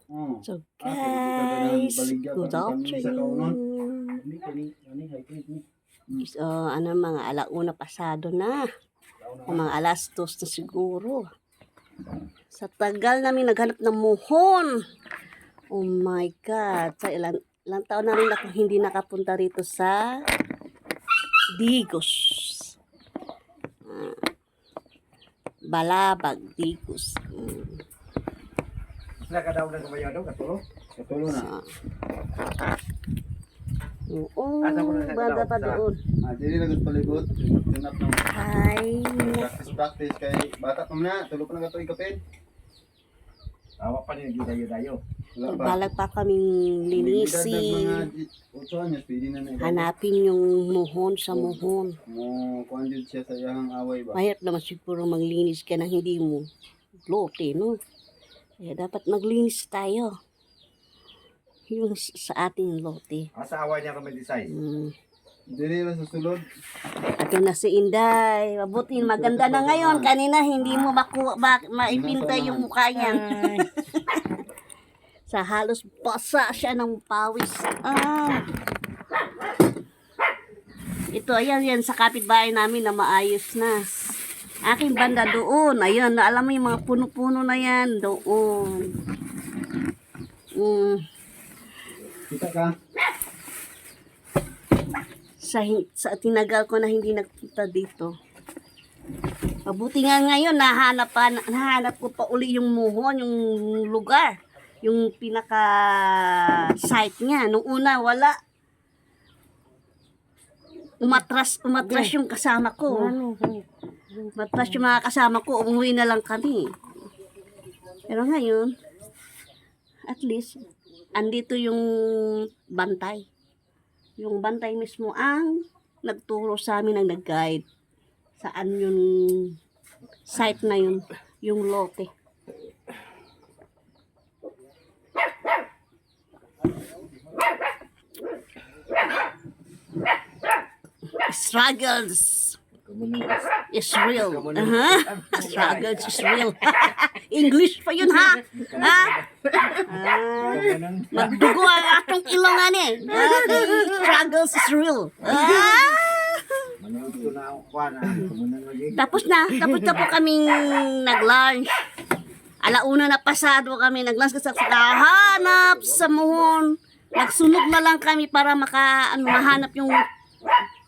So guys, good afternoon. So, mga alauna pasado na. O mga alas 2 na siguro. Sa tagal namin naghanap ng muhon. Oh my God. Sa ilang taon na rin ako hindi nakapunta rito sa Digos. Balabag, Digos. Ka daw ng kabayo daw, katulo? Katulo na. Oo, banda pa doon. Dili na gusto palibot. Tunap ng Hi. practice kay bata pa na. Tulo pa na katuig kapin. Awa pa niya gidayo-dayo. Balag pa kaming linisin. Mga 8 anyos, pwede na na. Hanapin yung muhon sa muhon. Mo kuan jud siya sa iyang away ba. Mahirap naman siguro maglinis ka na hindi mo lote, no? Kaya dapat maglinis tayo. Yung sa ating lote. Asa away niya kami design? Dili na sa sulod. Ato na si Inday. Mabuti, maganda na ngayon. Kanina hindi mo maipinta yung mukha niya. Sa halos basa siya ng pawis. Ito, ayan sa kapitbahay namin na maayos na. Aking banda doon. Ayun, alam mo yung mga puno-puno na yan. Doon. Kita ka? Sa tinagal ko na hindi nagpunta dito. Mabuti nga ngayon, nahanap ko pa uli yung muhon, yung lugar. Yung pinaka-site niya. Nung una, wala. Umatras yung kasama ko. Matras yung mga kasama ko, umuwi na lang kami. Pero ngayon, at least, andito yung bantay. Yung bantay mismo ang nagturo sa amin, ang nag-guide. Saan yung site na yun, yung lote. Struggles is real. Struggles is real. English pa yun, ha? Magdugo ang atong ilongan eh. Struggles is real. Tapos na po kaming nag-lunch. Alauna na pasado kami nag-lunch kasi hanap sa muhon. Nagsunog na lang kami para mahanap yung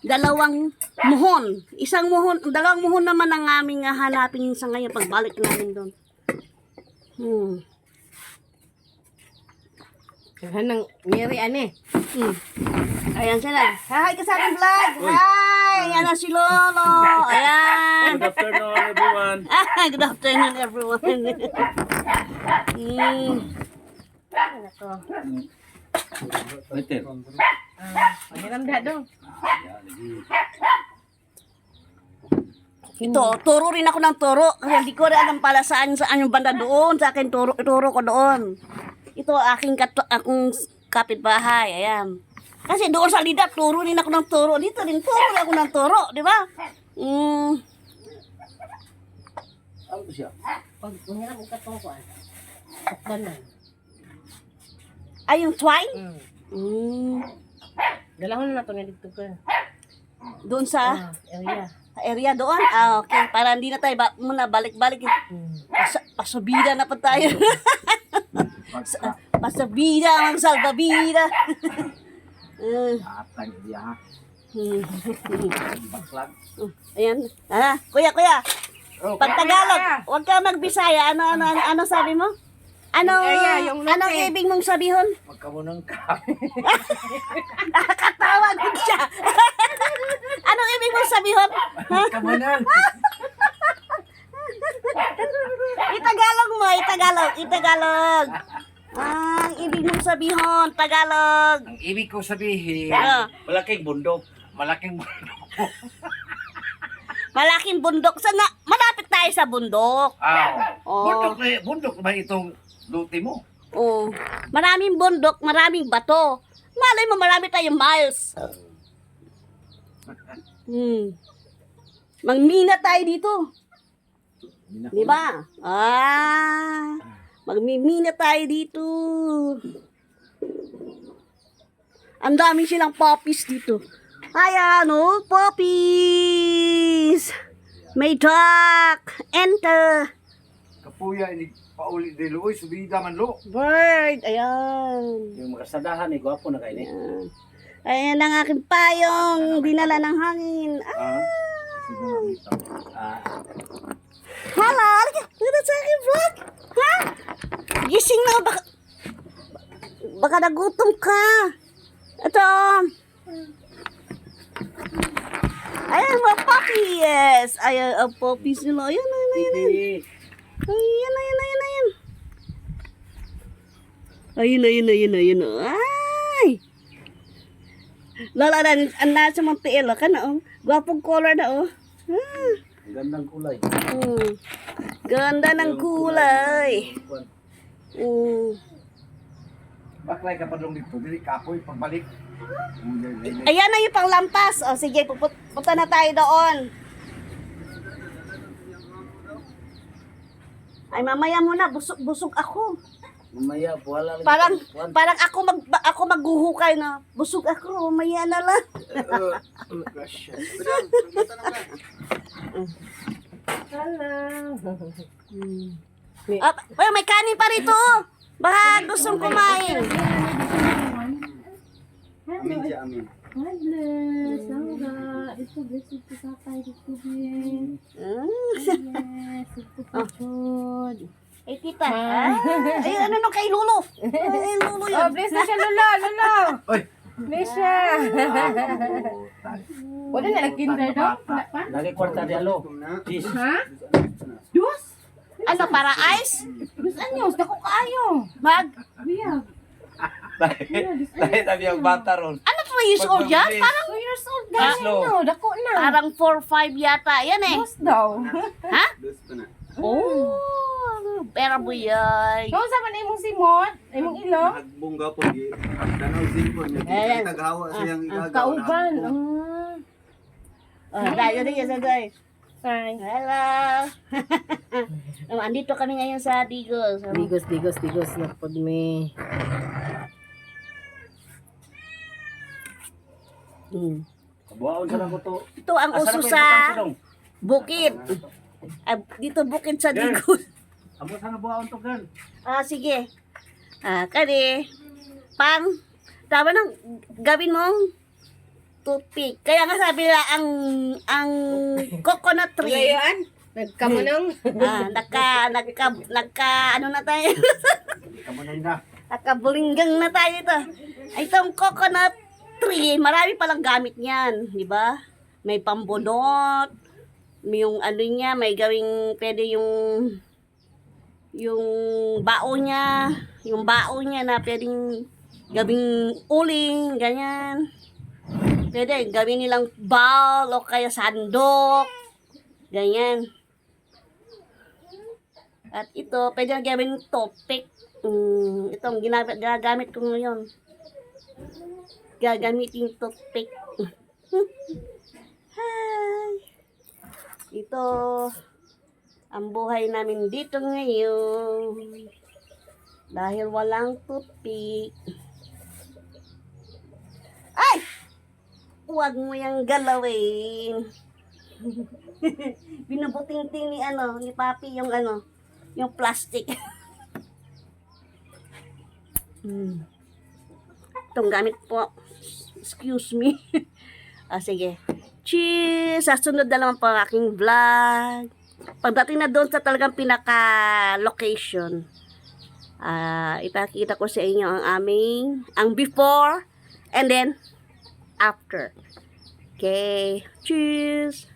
dalawang muhon. Dalawang muhon naman ang aming hanapin sa ngayon pagbalik namin doon. Nang Mary ane. Ayan sila. Hi ka sa aking vlog. Hi! Ayan na si Lolo. Ayan. Good afternoon, everyone. Good afternoon, everyone. Ano to? Pahiram dado. Ito, turo rin ako ng turo. Kasi hindi ko rin alam pala saan yung banda doon. Sa akin, turo ko doon. Ito, akong kapitbahay. Ayan. Kasi doon sa Lidap, turo rin ako ng turo. Dito rin, turo rin ako ng turo. Di ba? Ano siya? Pag pahiram ka tong kuan. Sakdanan. Ay, yung twine? Dalahon na to ni dito ka. Doon sa Area. area doon? Okay. Para hindi na tayo muna balik-balik. Pasabida na pa tayo. Pasabida, ang salbabida. Atang dia. Ayan. Kuya. Pag Tagalog, huwag ka magbisaya. Ano sabi mo? Anong ibig mong sabihin? Magkamunang ka. Nakakatawa din siya. Anong ibig mong sabihin? Magkamunang. Itagalog. Ang ibig mong sabihin, Tagalog. Ang ibig ko sabihin, malaking bundok. Malaking bundok. Malapit tayo sa bundok. Oh. Bundok ba itong luti mo? Oh. Maraming bundok, maraming bato. Malay mo, marami tayong miles. Mangmina tayo dito. Di ba? Magmimina tayo dito. Ang dami silang poppies dito. Ayan, oh, poppies! May duck! Enter! Kapuya, ini pauli de Luoy, subida man lo. Bird! Ayan. Yung makasadahan, gwapo na kayo ni. Ayan ang aking payong. Dinala ng hangin. Ah, Hala! Halika! Halika sa aking vlog! Ha? Gising na! Baka nagutom ka! Ito! Ayan, mga puppies! Ayan, ang puppies nila. Ayan, ayan, ayan, ayan. Ayan, ayan, ayan, ayan. Ayun, ayun, ayun, ayun. Ay! Lala, ang nasa mga tiil, ka na, oh. Gwapong color na, oh. Ah. gandang kulay. Ganda ng kulay. Baklay ka pa dong dito, dili kapoy pagbalik. Ayan na yung panglampas. O sige, punta na tayo doon. Ay, mamaya muna. Busog ako. Mamaya, wala lang. Parang ako maghuhukay na. Busog ako. Mamaya na lang. Ay, may kanin pa rito. Baka gustong kumain. Amin siya, amin. Bless, Langga. Ito, bless ito sa tayo dito, bless. Yes, ito pa chod. Eh, tita. Ay, ano nung kay Lulu? Ay, Lulu yun. Oh, bless na siya, Lolo, Lolo. Oy! Bless siya. Wala na nag-kinder daw? Wala pa? Lagi kwarta di alo. Cheese. Ha? Dos? Ano, para ice? Dos anyos, dako kaayo. Mag? Biyag. Dahil tabi ang bata ron. Ano 3 years old yan? Parang 2 years old Ah, guys, no, dako na. Parang 4-5 yata. Yan eh. Dos daw. Ha? Dos pa na. Oh, pera buyay. Kung sa man imong simot, imong ilo, Nagbungga po, danaw silpon. Ayan. Naghawa siyang igagaw. kauban. Oh, tayo din yan, guys. Ay. Hello. Andito kami ngayon sa Digos. Digos na pod me. Kabuhaon sa lang ko to. Ito ang uso sa bukid. Dito bukid sa Digos. Amo sa nabuhaon to gan. Sige. Kani, tama nang gawin mong toothpick. Kaya nga sabi na ang coconut tree. Ngayon, nagkamunong. Ano na tayo? Kamunong na. Nakabulinggang na tayo ito. Itong coconut tree, marami palang gamit niyan, di ba? May pambunot, may yung ano niya, may gawing, pwede yung bao niya, na pwedeng gawing uling, ganyan. Pwede gawin nilang bowl o kaya sandok, ganyan. At ito, pwede na gawin toothpick. Itong ginagamit ko ngayon. Gagamitin toothpick. Hi! Ito, ang buhay namin dito ngayon. Dahil walang toothpick. Ay! Huwag mo yung galawin. Binubuting-ting ni Papi yung yung plastic. Itong gamit po. Excuse me. Sige. Cheers! Sa sunod na naman po ang aking vlog. Pagdating na doon sa talagang pinaka-location, ipakita ko sa inyo ang before and then after. Okay. Cheers!